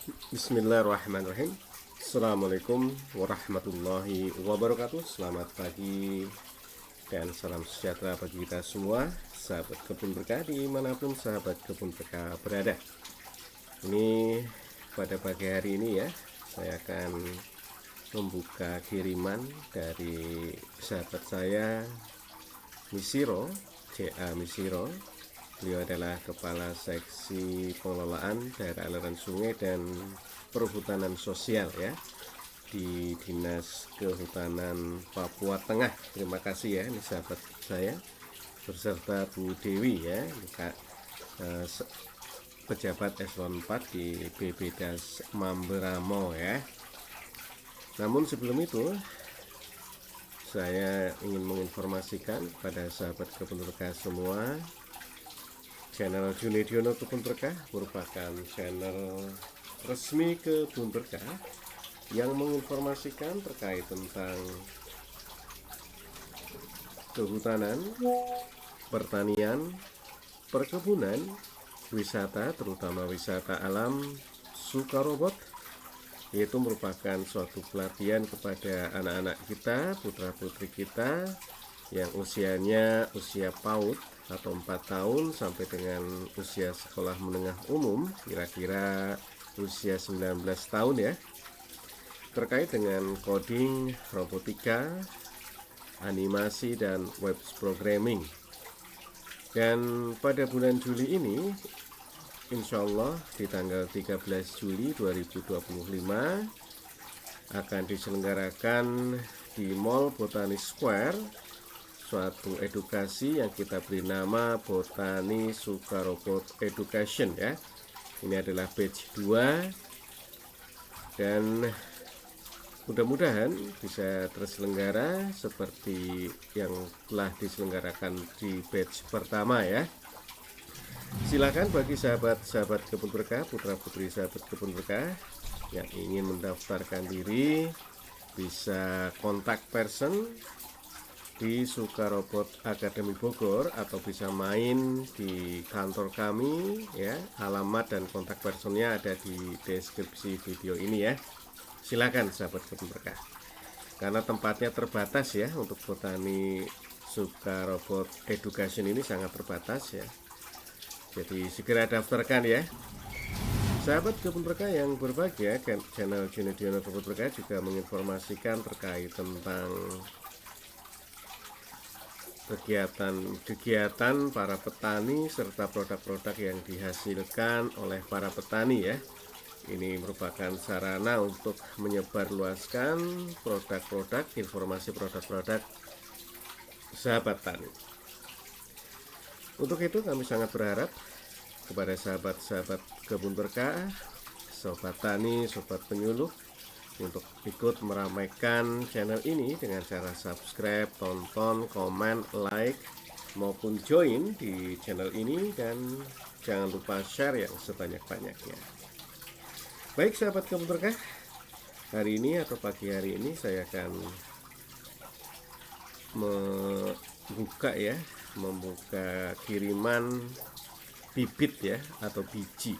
Bismillahirrahmanirrahim. Assalamualaikum warahmatullahi wabarakatuh. Selamat pagi dan salam sejahtera bagi kita semua, sahabat kebun berkah dimanapun sahabat kebun berkah berada. Ini pada pagi hari ini ya, saya akan membuka kiriman dari sahabat saya Misiro, CA Misiro. Beliau adalah Kepala Seksi Pengelolaan Daerah Aliran Sungai dan Perhutanan Sosial ya di Dinas Kehutanan Papua Tengah. Terima kasih ya, ini sahabat saya beserta Bu Dewi ya, pejabat eselon 4 di BPDAS Mamberamo ya. Namun sebelum itu saya ingin menginformasikan kepada sahabat kebun berkah semua, channel Junediono Kebun Berkah merupakan channel resmi Kebun Berkah yang menginformasikan terkait tentang kehutanan, pertanian, perkebunan, wisata, terutama wisata alam Sukarobot, yaitu merupakan suatu pelatihan kepada anak-anak kita, putra-putri kita yang usianya usia PAUD atau 4 tahun sampai dengan usia sekolah menengah umum, kira-kira usia 19 tahun ya, terkait dengan coding, robotika, animasi, dan web programming. Dan pada bulan Juli ini, insya Allah di tanggal 13 Juli 2025 akan diselenggarakan di Mall Botani Square suatu edukasi yang kita beri nama Botani Sukarobot Education ya. Ini adalah batch 2 dan mudah-mudahan bisa terselenggara seperti yang telah diselenggarakan di batch pertama ya. Silakan bagi sahabat-sahabat kebun berkah, putra-putri sahabat kebun berkah yang ingin mendaftarkan diri bisa kontak person di Sukarobot Academy Bogor atau bisa main di kantor kami ya. Alamat dan kontak personnya ada di deskripsi video ini ya. Silakan sahabat kebun berkah. Karena tempatnya terbatas ya, untuk Botani Sukarobot Education ini sangat terbatas ya. Jadi segera daftarkan ya. Sahabat kebun berkah yang berbahagia, channel Junediono Kebun Berkah juga menginformasikan terkait tentang kegiatan para petani serta produk-produk yang dihasilkan oleh para petani ya. Ini merupakan sarana untuk menyebarluaskan produk-produk, informasi produk-produk sahabat tani. Untuk itu kami sangat berharap kepada sahabat-sahabat kebun berkah, sobat tani, sobat penyuluh, untuk ikut meramaikan channel ini dengan cara subscribe, tonton, komen, like, maupun join di channel ini, dan jangan lupa share yang sebanyak-banyaknya. Baik sahabat kebun berkah, hari ini atau pagi hari ini saya akan membuka kiriman bibit ya, atau biji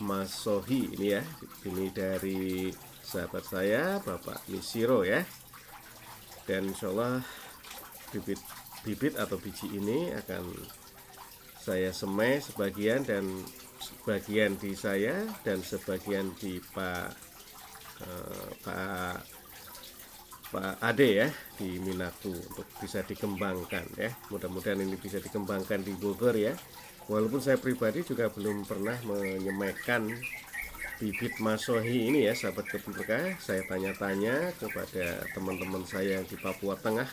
masohi ini ya. Ini dari sahabat saya Bapak Misiro ya. Dan insyaallah bibit atau biji ini akan saya semai sebagian, dan sebagian di saya dan sebagian di Pak Ade ya di Minaku, untuk bisa dikembangkan ya. Mudah-mudahan ini bisa dikembangkan di Bogor ya. Walaupun saya pribadi juga belum pernah menyemaikan bibit masohi ini ya sahabat kebun berkah. Saya tanya-tanya kepada teman-teman saya di Papua Tengah,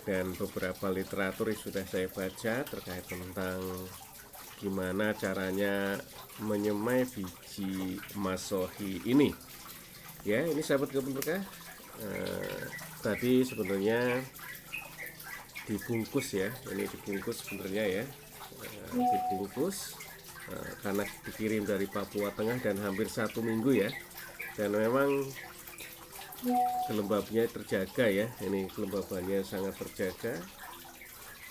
dan beberapa literatur yang sudah saya baca terkait tentang gimana caranya menyemai biji masohi ini ya. Ini sahabat kebun berkah, tadi sebenarnya dibungkus ya, ini dibungkus sebenarnya ya, dibungkus karena dikirim dari Papua Tengah dan hampir 1 minggu ya, dan memang kelembabnya terjaga ya. Ini kelembabannya sangat terjaga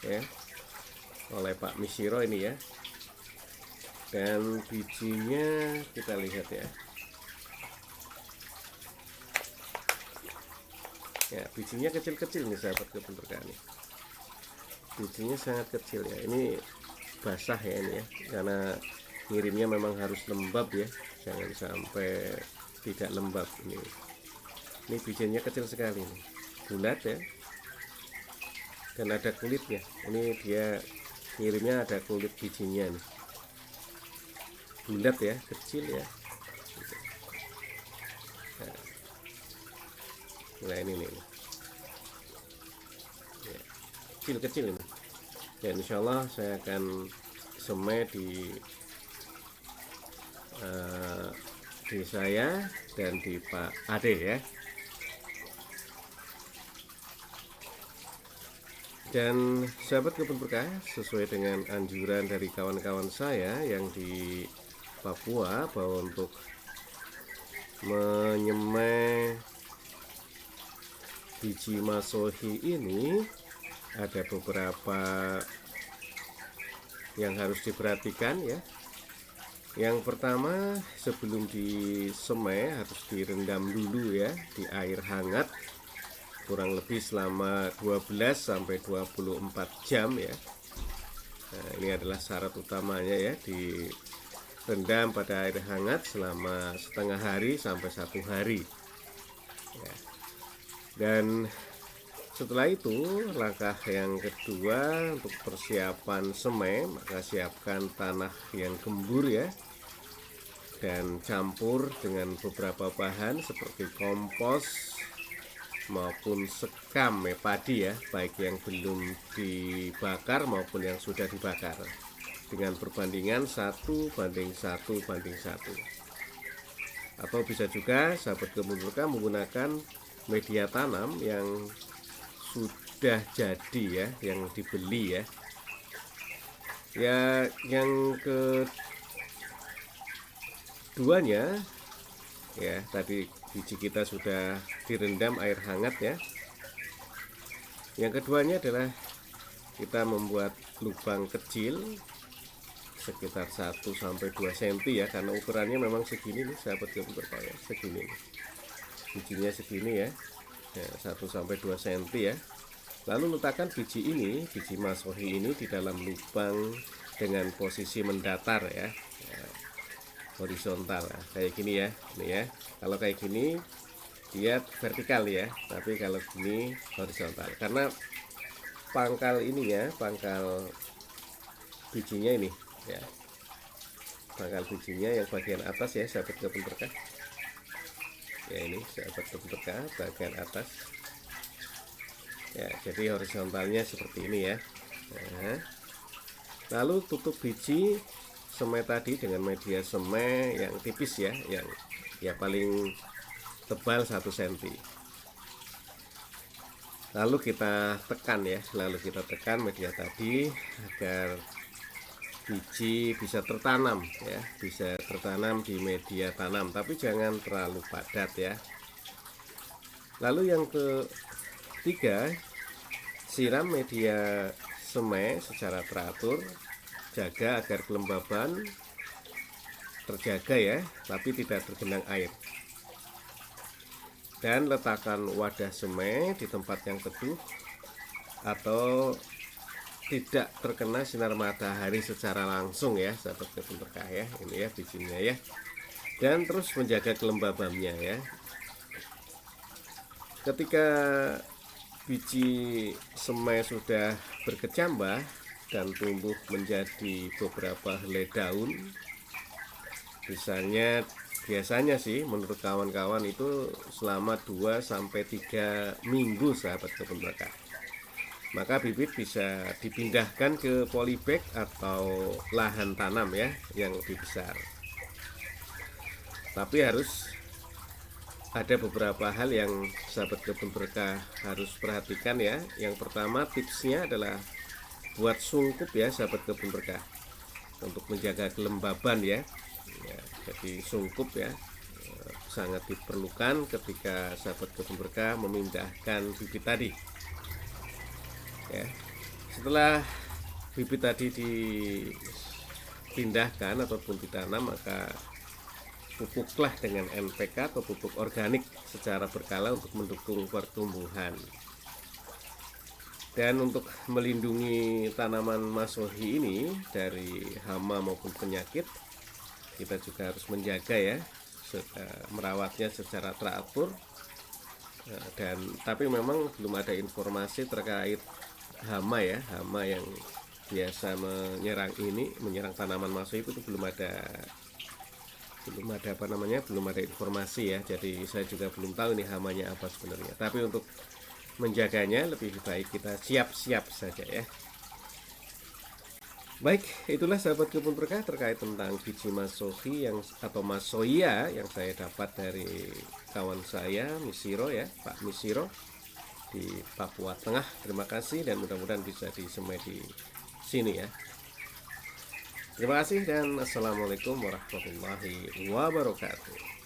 ya oleh Pak Misiro ini ya. Dan bijinya kita lihat ya. Ya, bijinya kecil-kecil nih sahabat kebun berkah nih. Bijinya sangat kecil ya. Ini basah ya ini ya, karena ngirimnya memang harus lembab ya, jangan sampai tidak lembab. Ini bijinya kecil sekali nih, bulat ya, dan ada kulitnya. Ini dia ngirimnya ada kulit bijinya nih, bulat ya, kecil ya. Nah ini nih ya, kecil-kecil ini. Dan insya Allah saya akan semai di saya dan di Pak Ade ya. Dan sahabat kebun berkah, sesuai dengan anjuran dari kawan-kawan saya yang di Papua bahwa untuk menyemai biji masohi ini ada beberapa yang harus diperhatikan ya. Yang pertama, sebelum disemai harus direndam dulu ya di air hangat kurang lebih selama 12 sampai 24 jam ya. Nah, ini adalah syarat utamanya ya, direndam pada air hangat selama setengah hari sampai 1 hari ya. Dan setelah itu langkah yang kedua untuk persiapan semai, maka siapkan tanah yang gembur ya, dan campur dengan beberapa bahan seperti kompos maupun sekam padi ya, baik yang belum dibakar maupun yang sudah dibakar, dengan perbandingan 1:1:1. Atau bisa juga sahabat kebun berkah menggunakan media tanam yang sudah jadi ya, yang dibeli ya. Ya, yang keduanya ya, tadi biji kita sudah direndam air hangat ya. Yang keduanya adalah kita membuat lubang kecil sekitar 1-2 cm ya, karena ukurannya memang segini nih sahabat kebun berkah ya, segini nih. Bijinya segini ya, 1-2 cm ya. Lalu letakkan biji masohi ini di dalam lubang dengan posisi mendatar ya, horizontal ya, kayak gini ya. Ini ya, kalau kayak gini dia vertikal ya, tapi kalau gini horizontal, karena pangkal ininya, pangkal bijinya ini ya, pangkal bijinya yang bagian atas ya sahabat kebun berkah ya, ini sahabat kebun berkah bagian atas ya, jadi horizontalnya seperti ini ya. Nah, lalu tutup biji semai tadi dengan media semai yang tipis ya, yang ya paling tebal 1 cm. Lalu kita tekan ya, media tadi agar biji bisa tertanam ya, bisa tertanam di media tanam, tapi jangan terlalu padat ya. Lalu yang ketiga, siram media semai secara teratur, jaga agar kelembaban terjaga ya, tapi tidak tergenang air. Dan letakkan wadah semai di tempat yang teduh atau tidak terkena sinar matahari secara langsung ya sahabat kebun berkah ya. Ini ya bijinya ya, dan terus menjaga kelembabannya ya. Ketika biji semai sudah berkecambah dan tumbuh menjadi beberapa helai daun, biasanya sih menurut kawan-kawan itu selama 2-3 minggu sahabat kebun berkah, maka bibit bisa dipindahkan ke polybag atau lahan tanam ya yang lebih besar. Tapi harus ada beberapa hal yang sahabat kebun berkah harus perhatikan ya. Yang pertama, tipsnya adalah buat sungkup ya sahabat kebun berkah, untuk menjaga kelembaban ya. Jadi sungkup ya sangat diperlukan ketika sahabat kebun berkah memindahkan bibit tadi ya. Setelah bibit tadi dipindahkan ataupun ditanam, maka pupuklah dengan NPK atau pupuk organik secara berkala untuk mendukung pertumbuhan. Dan untuk melindungi tanaman masohi ini dari hama maupun penyakit, kita juga harus menjaga ya, merawatnya secara teratur. Dan tapi memang belum ada informasi terkait hama ya, hama yang biasa menyerang tanaman masohi itu belum ada belum ada informasi ya. Jadi saya juga belum tahu nih hamanya apa sebenarnya. Tapi untuk menjaganya lebih baik kita siap-siap saja ya. Baik, itulah sahabat kebun berkah terkait tentang biji masohi atau masoia yang saya dapat dari kawan saya Misiro ya, Pak Misiro di Papua Tengah. Terima kasih dan mudah-mudahan bisa disemai di sini ya. Terima kasih dan assalamualaikum warahmatullahi wabarakatuh.